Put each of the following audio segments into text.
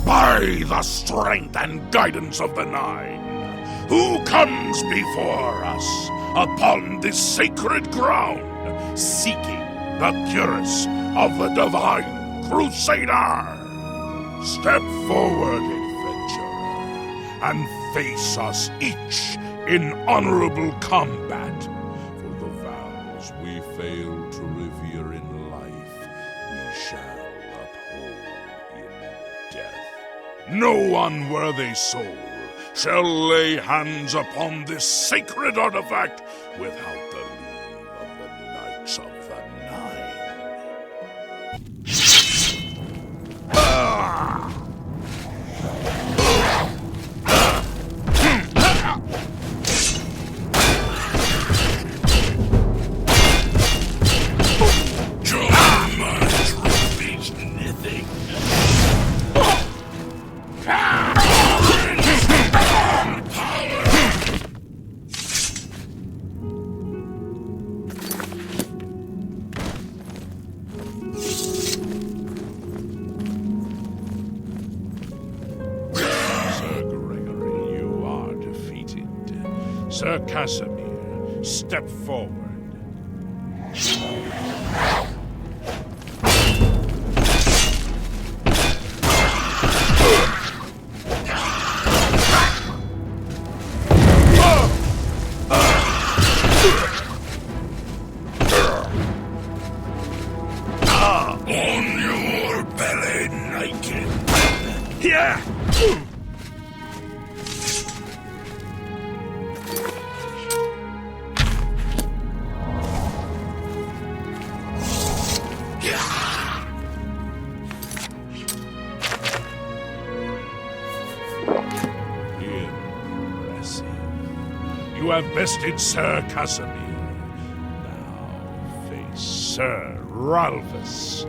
By the strength and guidance of the Nine, who comes before us upon this sacred ground, seeking the cuirass of the divine Crusader? Step forward, adventurer, and face us each in honorable combat. For the vows we fail to revere in life, we shall uphold in death. No unworthy soul shall lay hands upon this sacred artifact without the leave of the Knights of the Nine. Sir Casimir, step forward. On your belly, naked. Yeah! You have bested Sir Casimir. Now face Sir Ralphus.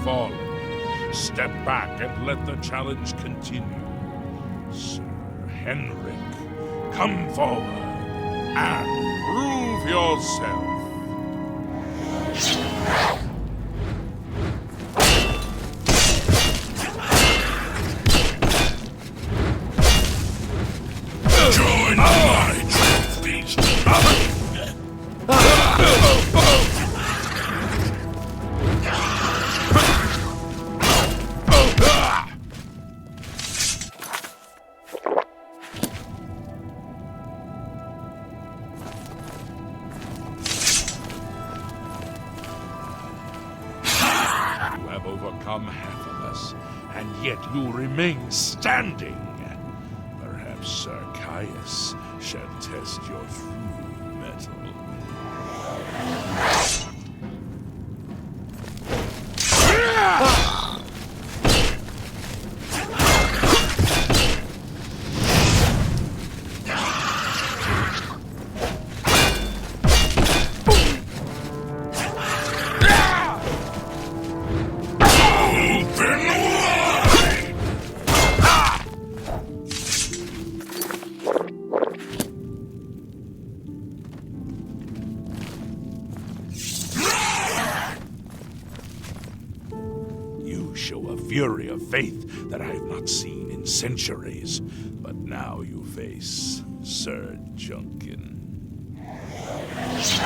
Fallen. Step back and let the challenge continue. Sir Henrik, come forward and prove yourself. Join my trophies. Overcome half of us, and yet you remain standing. Perhaps Sir Caius shall test your true mettle. Show a fury of faith that I have not seen in centuries. But now you face Sir Junkin. This.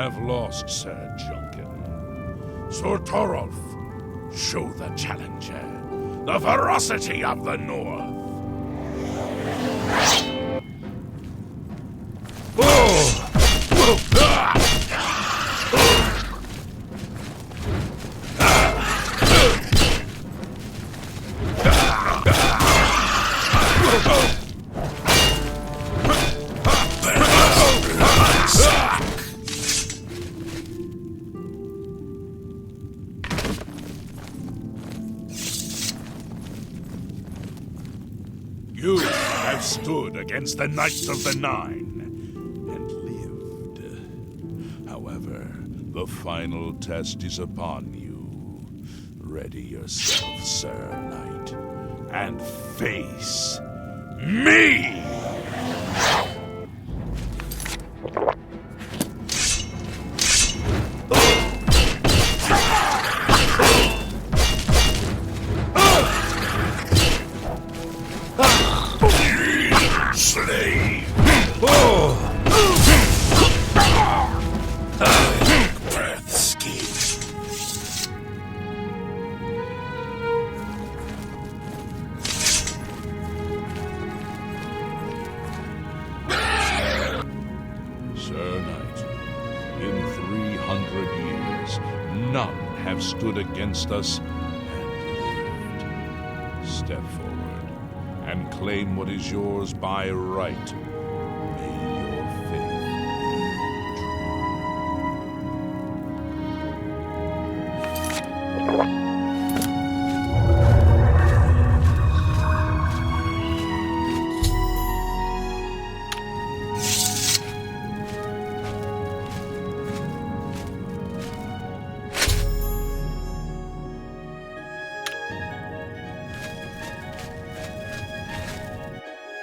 have lost, Sir Junkin. Sir Torolf, show the challenger the ferocity of the North. You have stood against the Knights of the Nine and lived. However, the final test is upon you. Ready yourself, Sir Knight, and face me! Slave! Breath scheme. Sir Knight, in 300 years, none have stood against us and lived. Step forward and claim what is yours by right. May your faith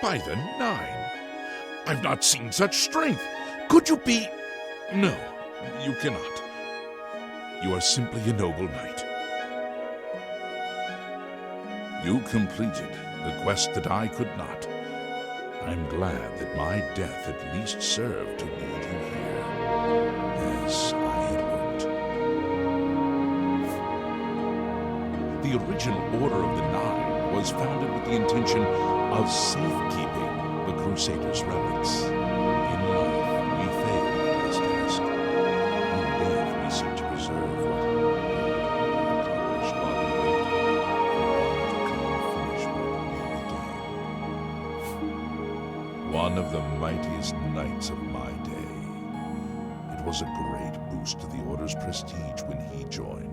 By the Nine, I've not seen such strength. Could you be... No, you cannot. You are simply a noble knight. You completed the quest that I could not. I'm glad that my death at least served to lead you here, as I had hoped. The original Order of the Nine was founded with the intention of safekeeping the Crusader's relics. In life, we fail in this task. In death, we seek to preserve what we accomplish while we wait for one to come finish what we began. One of the mightiest knights of my day. It was a great boost to the Order's prestige when he joined.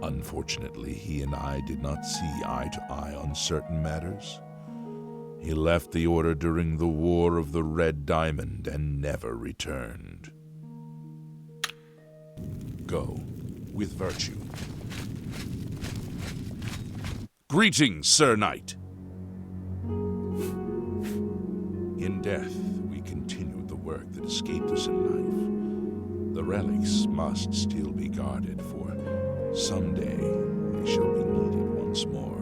Unfortunately, he and I did not see eye to eye on certain matters. He left the Order during the War of the Red Diamond and never returned. Go with virtue. Greetings, Sir Knight. In death, we continued the work that escaped us in life. The relics must still be guarded, for someday they shall be needed once more.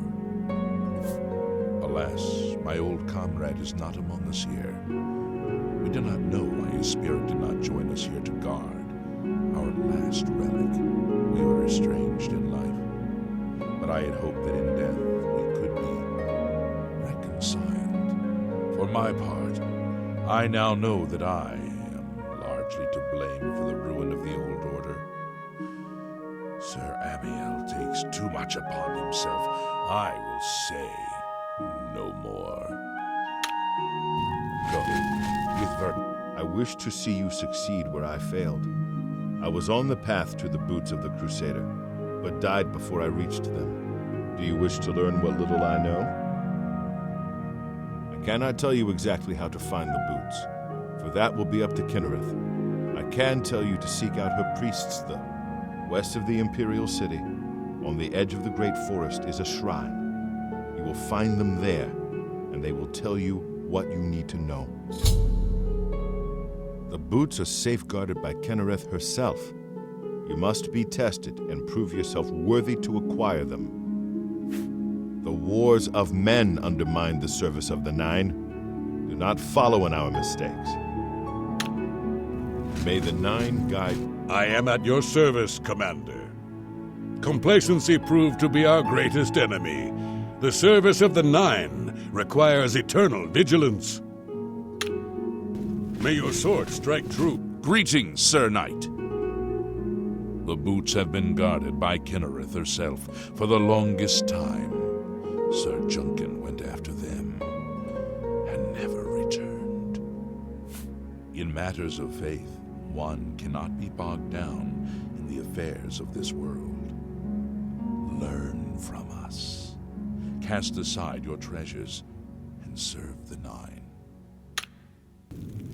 Alas, my old comrade is not among us here. We do not know why his spirit did not join us here to guard our last relic. We were estranged in life, but I had hoped that in death we could be reconciled. For my part, I now know that I am largely to blame for the ruin of the old order. Sir Amiel takes too much upon himself. I will say no more. Go with virtue. I wish to see you succeed where I failed. I was on the path to the boots of the Crusader, but died before I reached them. Do you wish to learn what little I know? I cannot tell you exactly how to find the boots, for that will be up to Kinnereth. I can tell you to seek out her priests, though. West of the Imperial City, on the edge of the Great Forest, is a shrine. You will find them there, and they will tell you what you need to know. The boots are safeguarded by Kinnereth herself. You must be tested and prove yourself worthy to acquire them. The wars of men undermine the service of the Nine. Do not follow in our mistakes. May the Nine guide I am at your service, Commander. Complacency proved to be our greatest enemy. The service of the Nine requires eternal vigilance. May your sword strike true. Greetings, Sir Knight. The boots have been guarded by Kinnereth herself for the longest time. Sir Junkin went after them and never returned. In matters of faith, one cannot be bogged down in the affairs of this world. Learn from us. Cast aside your treasures and serve the Nine.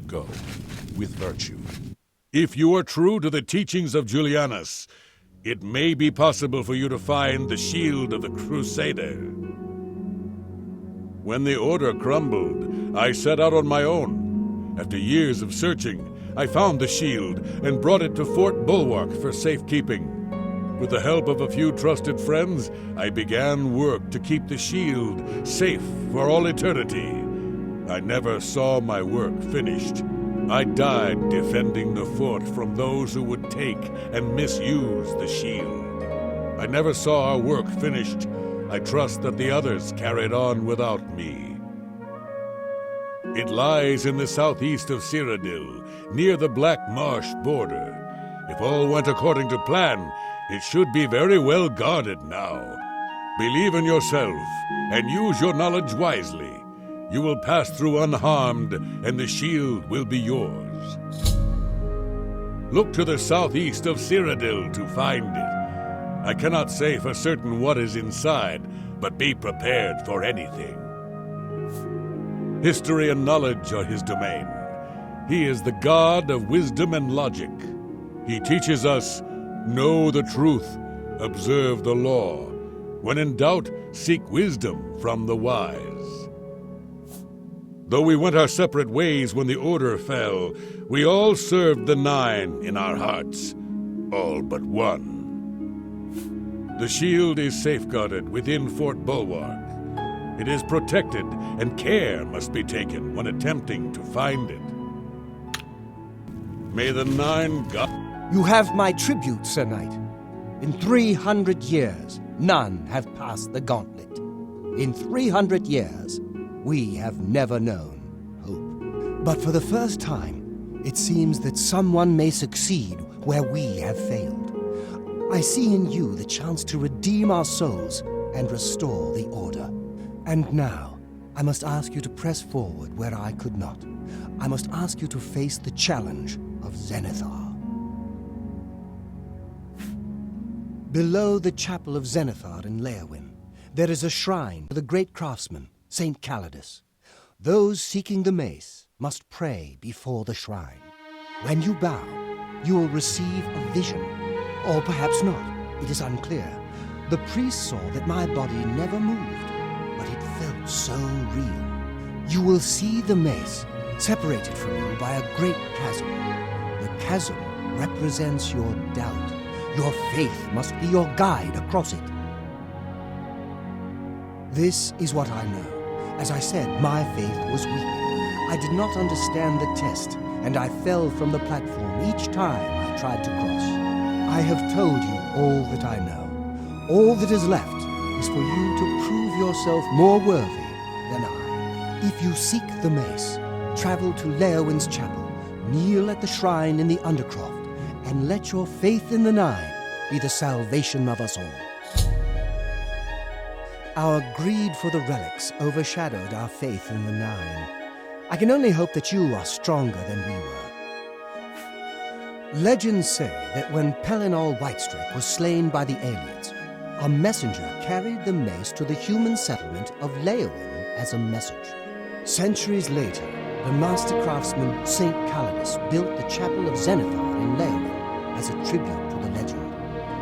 Go with virtue. If you are true to the teachings of Julianus, it may be possible for you to find the shield of the Crusader. When the Order crumbled, I set out on my own. After years of searching, I found the shield and brought it to Fort Bulwark for safekeeping. With the help of a few trusted friends, I began work to keep the shield safe for all eternity. I never saw my work finished. I died defending the fort from those who would take and misuse the shield. I never saw our work finished. I trust that the others carried on without me. It lies in the southeast of Cyrodiil, near the Black Marsh border. If all went according to plan, it should be very well guarded now. Believe in yourself and use your knowledge wisely. You will pass through unharmed, and the shield will be yours. Look to the southeast of Cyrodiil to find it. I cannot say for certain what is inside, but be prepared for anything. History and knowledge are his domain. He is the god of wisdom and logic. He teaches us, know the truth, observe the law. When in doubt, seek wisdom from the wise. Though we went our separate ways when the Order fell, we all served the Nine in our hearts. All but one. The shield is safeguarded within Fort Bulwark. It is protected, and care must be taken when attempting to find it. May the Nine God... You have my tribute, Sir Knight. In 300 years, none have passed the gauntlet. In 300 years, we have never known hope. But for the first time, it seems that someone may succeed where we have failed. I see in you the chance to redeem our souls and restore the Order. And now, I must ask you to press forward where I could not. I must ask you to face the challenge of Zenithar. Below the chapel of Zenithar in Leowyn, there is a shrine to the great craftsman, St. Calidus. Those seeking the mace must pray before the shrine. When you bow, you will receive a vision. Or perhaps not, it is unclear. The priest saw that my body never moved, but it felt so real. You will see the mace, separated from you by a great chasm. The chasm represents your doubt. Your faith must be your guide across it. This is what I know. As I said, my faith was weak. I did not understand the test, and I fell from the platform each time I tried to cross. I have told you all that I know. All that is left is for you to prove yourself more worthy than I. If you seek the mace, travel to Leowyn's chapel, kneel at the shrine in the Undercroft, and let your faith in the Nine be the salvation of us all. Our greed for the relics overshadowed our faith in the Nine. I can only hope that you are stronger than we were. Legends say that when Pelinal Whitestreak was slain by the aliens, a messenger carried the mace to the human settlement of Leowyn as a message. Centuries later, the master craftsman St. Calidus built the chapel of Zenithar in Leowyn as a tribute to the legend.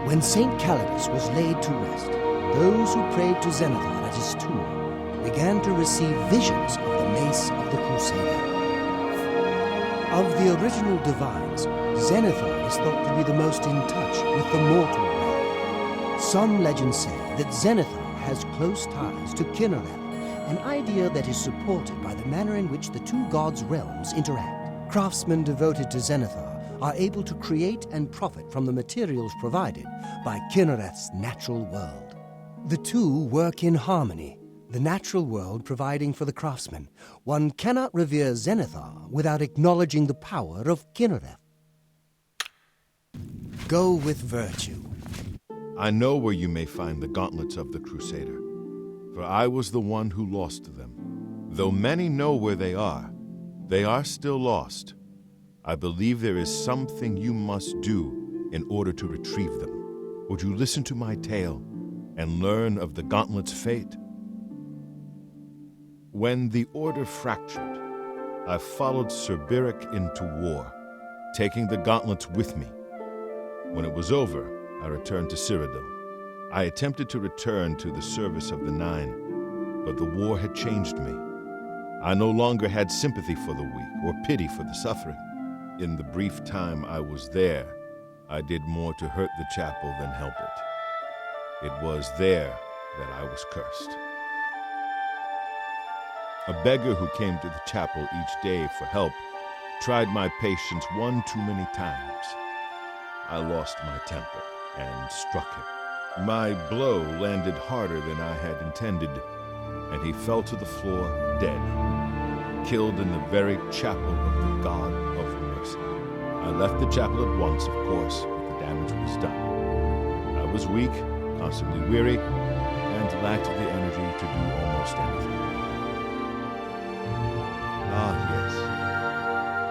When St. Calidus was laid to rest, those who prayed to Zenithar at his tomb began to receive visions of the mace of the Crusader. Of the original divines, Zenithar is thought to be the most in touch with the mortal realm. Some legends say that Zenithar has close ties to Kinnereth, an idea that is supported by the manner in which the two gods' realms interact. Craftsmen devoted to Zenithar are able to create and profit from the materials provided by Kynareth's natural world. The two work in harmony, the natural world providing for the craftsman. One cannot revere Zenithar without acknowledging the power of Kynareth. Go with virtue. I know where you may find the gauntlets of the Crusader, for I was the one who lost them. Though many know where they are still lost. I believe there is something you must do in order to retrieve them. Would you listen to my tale and learn of the gauntlet's fate? When the Order fractured, I followed Sir Beric into war, taking the gauntlets with me. When it was over, I returned to Cyrodiil. I attempted to return to the service of the Nine, but the war had changed me. I no longer had sympathy for the weak or pity for the suffering. In the brief time I was there, I did more to hurt the chapel than help it. It was there that I was cursed. A beggar who came to the chapel each day for help tried my patience one too many times. I lost my temper and struck him. My blow landed harder than I had intended, and he fell to the floor dead, killed in the very chapel of the God of Mercy. I left the chapel at once, of course, but the damage was done. I was weak, constantly weary, and lacked the energy to do almost anything. Ah, yes.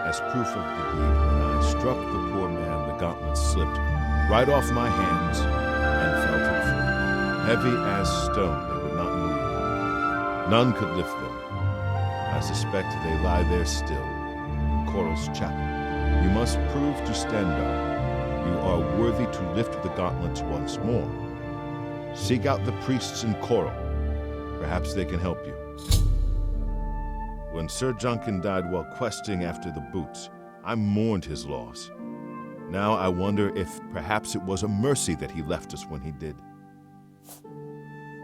As proof of the deed, when I struck the poor man, the gauntlet slipped right off my hands and fell to the floor. Heavy as stone, they would not move. None could lift them. I suspect they lie there still, in Coral's chapel. You must prove to Stendarr you are worthy to lift the gauntlets once more. Seek out the priests in Coral. Perhaps they can help you. When Sir Juncan died while questing after the boots, I mourned his loss. Now I wonder if perhaps it was a mercy that he left us when he did.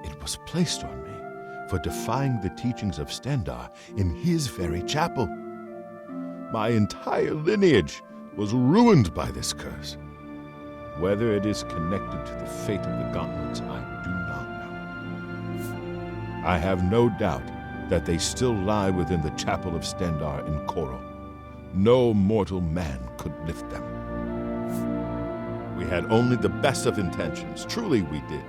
It was placed on me for defying the teachings of Stendarr in his very chapel. My entire lineage was ruined by this curse. Whether it is connected to the fate of the gauntlets, I do not know. I have no doubt that they still lie within the chapel of Stendarr in Coral. No mortal man could lift them. We had only the best of intentions. Truly we did.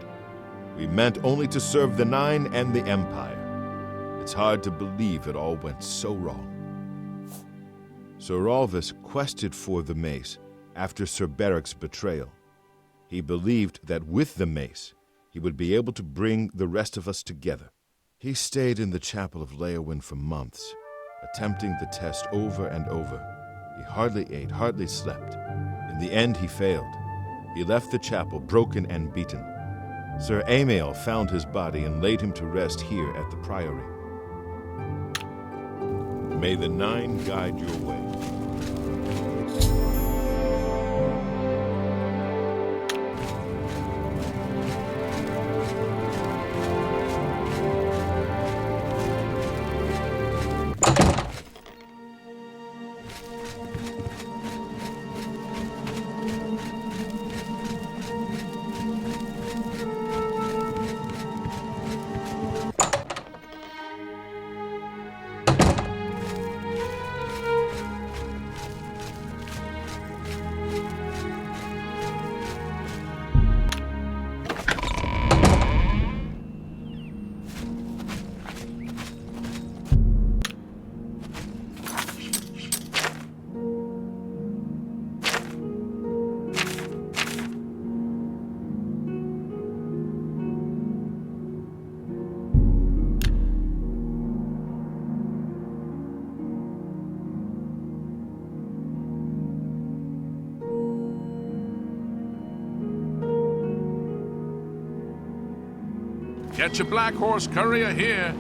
We meant only to serve the Nine and the Empire. It's hard to believe it all went so wrong. Sir Alvis quested for the mace after Sir Beric's betrayal. He believed that with the mace, he would be able to bring the rest of us together. He stayed in the chapel of Leowyn for months, attempting the test over and over. He hardly ate, hardly slept. In the end, he failed. He left the chapel broken and beaten. Sir Amael found his body and laid him to rest here at the priory. May the Nine guide your way. Get your black horse courier here.